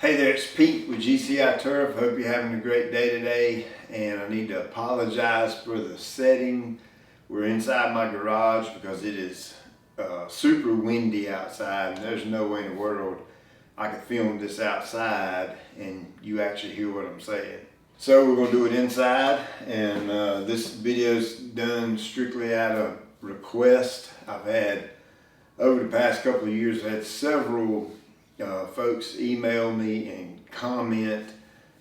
Hey there, it's Pete with GCI Turf. Hope you're having a great day today. And I need to apologize for the setting. We're inside my garage because it is super windy outside, and there's no way in the world I could film this outside and you actually hear what I'm saying. So we're going to do it inside, and this video's done strictly out of request. I've had, over the past couple of years, I had several folks email me and comment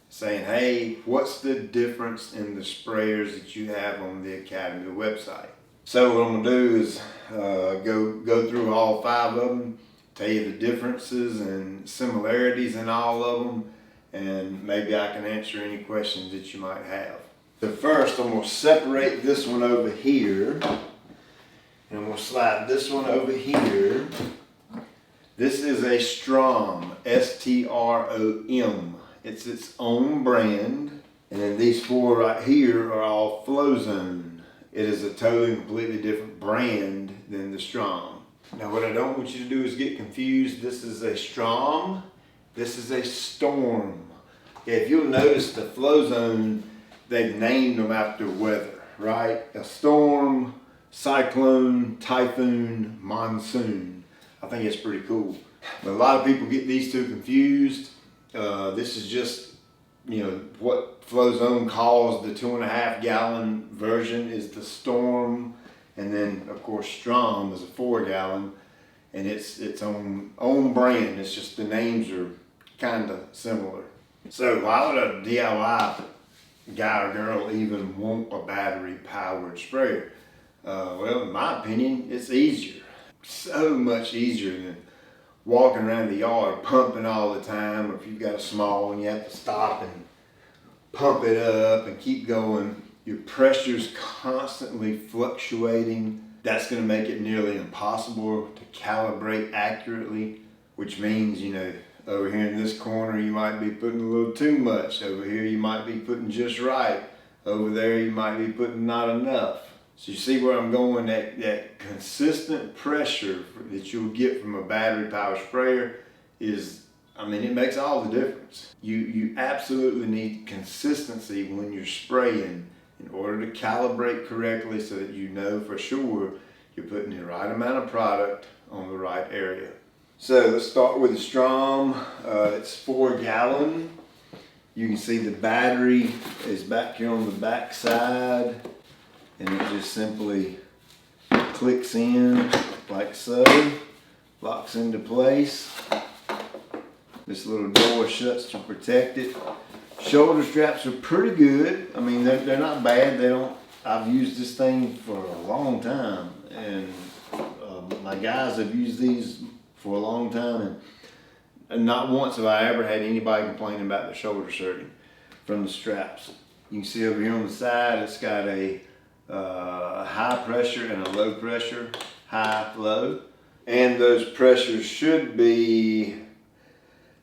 saying, hey, what's the difference in the sprayers that you have on the Academy website? So what I'm going to do is go through all 5 of them, tell you the differences and similarities in all of them, and maybe I can answer any questions that you might have. So first, I'm going to separate this one over here, and I'm going to slide this one over here. This is a Strom, S-T-R-O-M. It's its own brand. And then these 4 right here are all Flowzone. It is a totally completely different brand than the Strom. Now what I don't want you to do is get confused. This is a Strom. This is a Storm. Okay, if you'll notice the Flowzone, they've named them after weather, right? A storm, cyclone, typhoon, monsoon. I think it's pretty cool. But a lot of people get these two confused. This is just, what Flowzone calls the 2.5 gallon version is the Storm. And then of course Strom is a 4 gallon, and it's its own brand. It's just the names are kind of similar. So why would a DIY guy or girl even want a battery powered sprayer? Well, in my opinion, it's easier. So much easier than walking around the yard pumping all the time, or if you've got a small one you have to stop and pump it up and keep going. Your pressure's constantly fluctuating. That's going to make it nearly impossible to calibrate accurately, which means, over here in this corner you might be putting a little too much. Over here you might be putting just right. Over there you might be putting not enough. So you see where I'm going, that consistent pressure that you'll get from a battery powered sprayer is, it makes all the difference. You absolutely need consistency when you're spraying in order to calibrate correctly so that you know for sure you're putting the right amount of product on the right area. So let's start with the Strom. It's 4 gallon. You can see the battery is back here on the back side. And it just simply clicks in like so, locks into place. This little door shuts to protect it. Shoulder straps are pretty good. They're not bad. I've used this thing for a long time, and my guys have used these for a long time, and not once have I ever had anybody complaining about the shoulder shirting from the straps. You can see over here on the side, it's got a high pressure and a low pressure, high, low, and those pressures should be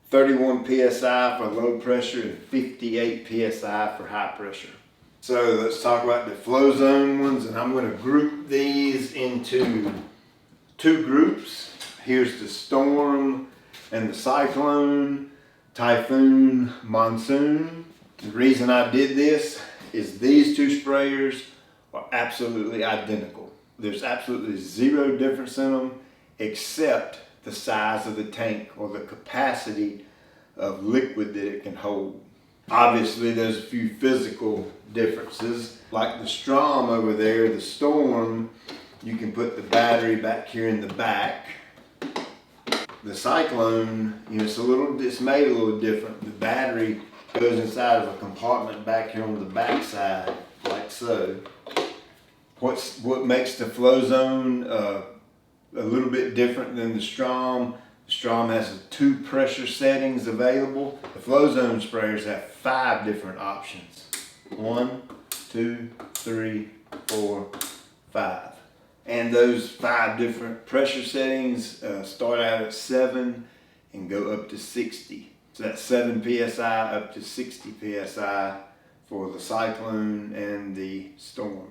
31 psi for low pressure and 58 psi for high pressure. So let's talk about the Flowzone ones, and I'm going to group these into 2 groups. Here's the Storm and the Cyclone, Typhoon, Monsoon. The reason I did this is these 2 sprayers are absolutely identical. There's absolutely 0 difference in them except the size of the tank or the capacity of liquid that it can hold. Obviously there's a few physical differences. Like the Strom over there, the Storm, you can put the battery back here in the back. The Cyclone, it's made a little different. The battery goes inside of a compartment back here on the back side, like so. What makes the Flowzone a little bit different than the Strom? The Strom has 2 pressure settings available. The Flowzone sprayers have 5 different options. 1, 2, 3, 4, 5. And those 5 different pressure settings start out at 7 and go up to 60. So that's 7 psi up to 60 psi for the Cyclone and the Storm.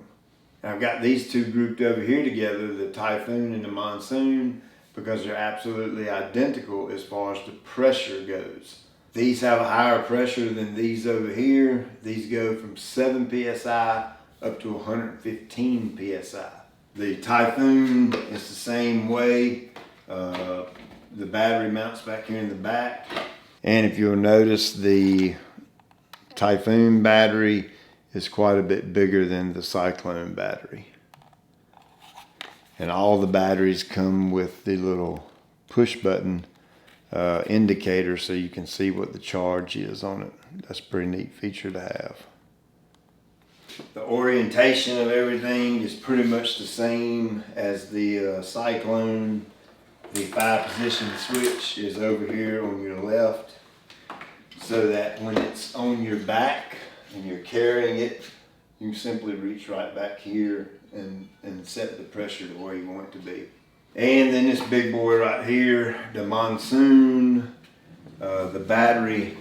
And I've got these 2 grouped over here together, the Typhoon and the Monsoon, because they're absolutely identical as far as the pressure goes. These have a higher pressure than these over here. These go from 7 psi up to 115 psi. The Typhoon is the same way. The battery mounts back here in the back. And if you'll notice, the Typhoon battery is quite a bit bigger than the Cyclone battery. And all the batteries come with the little push button indicator so you can see what the charge is on it. That's a pretty neat feature to have. The orientation of everything is pretty much the same as the Cyclone. The 5-position switch is over here on your left, so that when it's on your back and you're carrying it, you can simply reach right back here and set the pressure to where you want it to be. And then this big boy right here, the Monsoon, the battery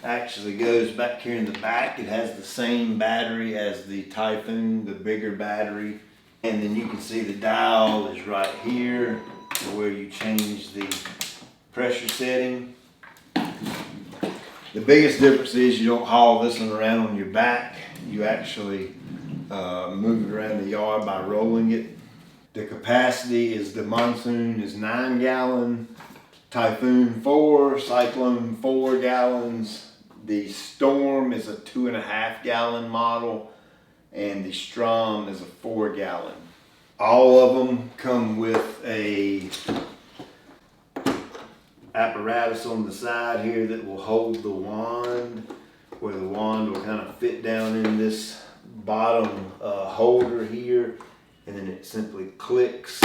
actually goes back here in the back. It has the same battery as the Typhoon, the bigger battery. And then you can see the dial is right here where you change the pressure setting. The biggest difference is you don't haul this one around on your back. You actually move it around the yard by rolling it. The capacity is the Monsoon is 9 gallon, Typhoon 4, Cyclone 4 gallons. The Storm is a 2.5 gallon model, and the Strom is a 4 gallon. All of them come with a apparatus on the side here that will hold the wand, where the wand will kind of fit down in this bottom holder here, and then it simply clicks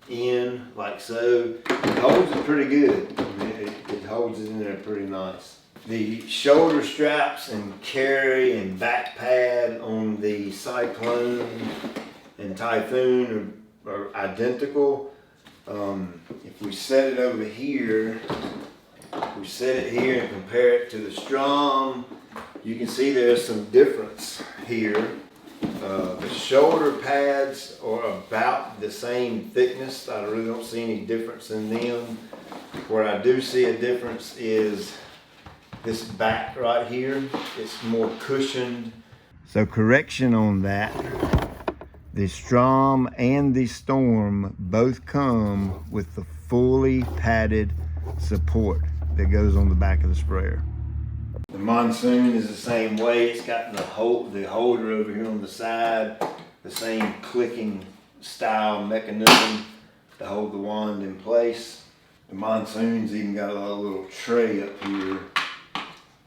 in like so. It holds it pretty good. I mean, it holds it in there pretty nice. The shoulder straps and carry and back pad on the Cyclone and Typhoon are identical. If we set it over here, we set it here and compare it to the Strom, you can see there's some difference here. The shoulder pads are about the same thickness. I really don't see any difference in them. Where I do see a difference is this back right here. It's more cushioned. So correction on that. The Strom and the Storm both come with the fully padded support that goes on the back of the sprayer. The Monsoon is the same way. It's got the holder over here on the side, the same clicking style mechanism to hold the wand in place. The Monsoon's even got a little tray up here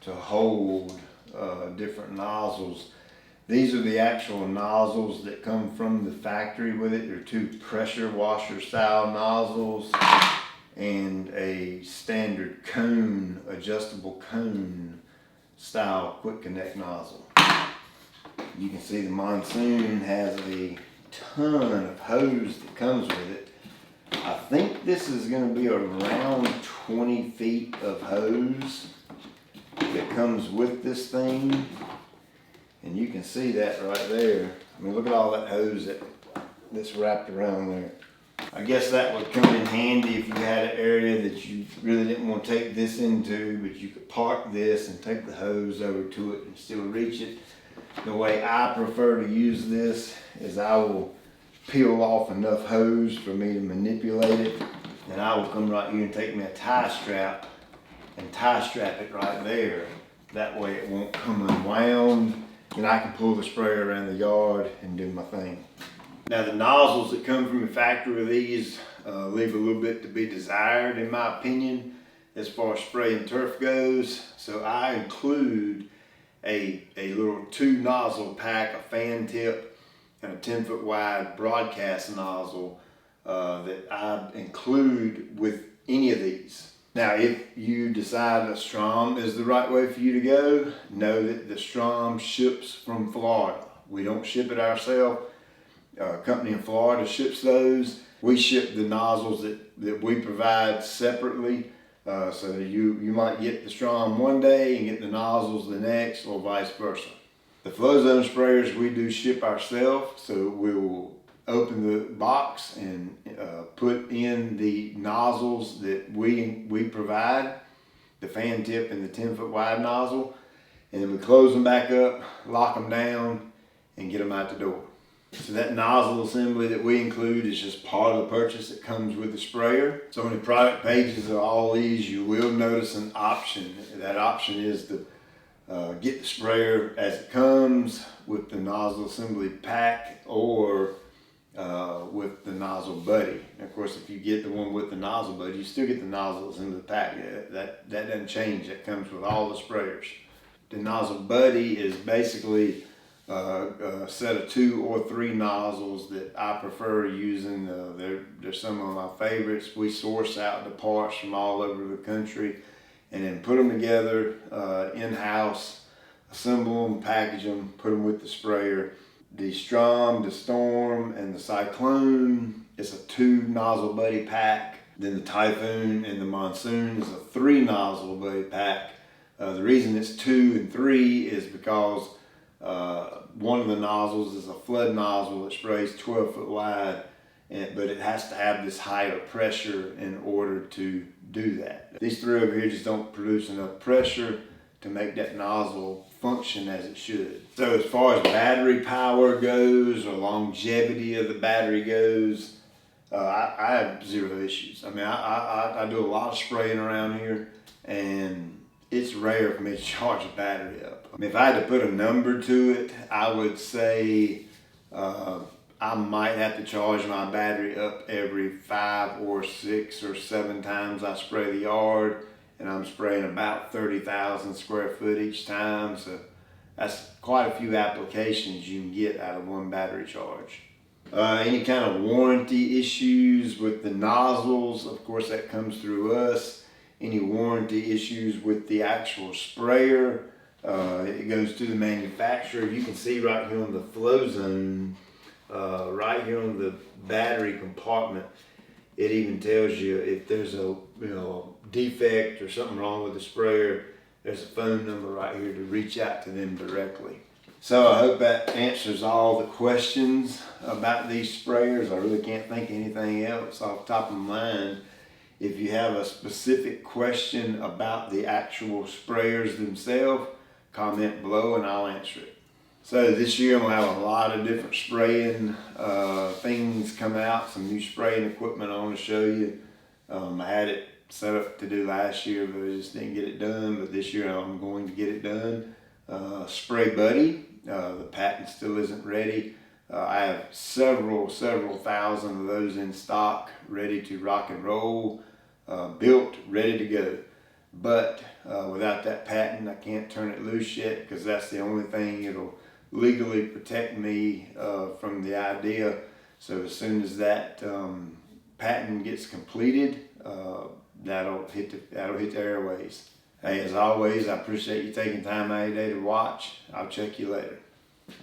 to hold different nozzles. These are the actual nozzles that come from the factory with it. They're 2 pressure washer style nozzles and a standard cone, adjustable cone style quick connect nozzle. You can see the Monsoon has a ton of hose that comes with it. I think this is going to be around 20 feet of hose that comes with this thing. And you can see that right there. I mean, look at all that hose that's wrapped around there. I guess that would come in handy if you had an area that you really didn't want to take this into, but you could park this and take the hose over to it and still reach it. The way I prefer to use this is I will peel off enough hose for me to manipulate it, and I will come right here and take me a tie strap and tie strap it right there. That way it won't come unwound, and I can pull the sprayer around the yard and do my thing. Now the nozzles that come from the factory of these leave a little bit to be desired, in my opinion, as far as spray and turf goes. So I include a little 2 nozzle pack, a fan tip, and a 10-foot wide broadcast nozzle that I include with any of these. Now, if you decide a Strom is the right way for you to go, know that the Strom ships from Florida. We don't ship it ourselves. A company in Florida ships those. We ship the nozzles that we provide separately. So you might get the Strom one day and get the nozzles the next, or vice versa. The FlowZone sprayers we do ship ourselves, so we will open the box and put in the nozzles that we provide. the fan tip and the 10-foot wide nozzle, and then we close them back up, lock them down, and get them out the door. So that nozzle assembly that we include is just part of the purchase that comes with the sprayer. So on the product pages of all these, you will notice an option. That option is to get the sprayer as it comes with the nozzle assembly pack, or with the nozzle buddy. And of course, if you get the one with the nozzle buddy, you still get the nozzle assembly pack. That doesn't change. That comes with all the sprayers. The nozzle buddy is basically a set of 2 or 3 nozzles that I prefer using. They're some of my favorites. We source out the parts from all over the country and then put them together in-house, assemble them, package them, put them with the sprayer. The Strom, the Storm, and the Cyclone is a 2 nozzle buddy pack. Then the Typhoon and the Monsoon is a 3 nozzle buddy pack. The reason it's 2 and 3 is because one of the nozzles is a flood nozzle that sprays 12-foot wide, but it has to have this higher pressure in order to do that. These 3 over here just don't produce enough pressure to make that nozzle function as it should. So as far as battery power goes, or longevity of the battery goes, I have 0 issues. I mean, I do a lot of spraying around here, and it's rare for me to charge a battery up. I mean, if I had to put a number to it, I would say I might have to charge my battery up every 5 or 6 or 7 times I spray the yard, and I'm spraying about 30,000 square foot each time. So that's quite a few applications you can get out of one battery charge. Any kind of warranty issues with the nozzles, of course that comes through us. Any warranty issues with the actual sprayer, it goes to the manufacturer. You can see right here on the flow zone, right here on the battery compartment, it even tells you if there's a defect or something wrong with the sprayer. There's a phone number right here to reach out to them directly. So I hope that answers all the questions about these sprayers. I really can't think of anything else off the top of my mind. If you have a specific question about the actual sprayers themselves, comment below and I'll answer it. So this year I'm going to have a lot of different spraying things come out, some new spraying equipment I want to show you. I had it set up to do last year, but I just didn't get it done. But this year I'm going to get it done. Spray Buddy, the patent still isn't ready. I have several thousand of those in stock, ready to rock and roll, built, ready to go. But without that patent, I can't turn it loose yet, because that's the only thing that'll legally protect me from the idea. So as soon as that patent gets completed, that'll hit the airways. Hey, as always, I appreciate you taking time out of your day to watch. I'll check you later.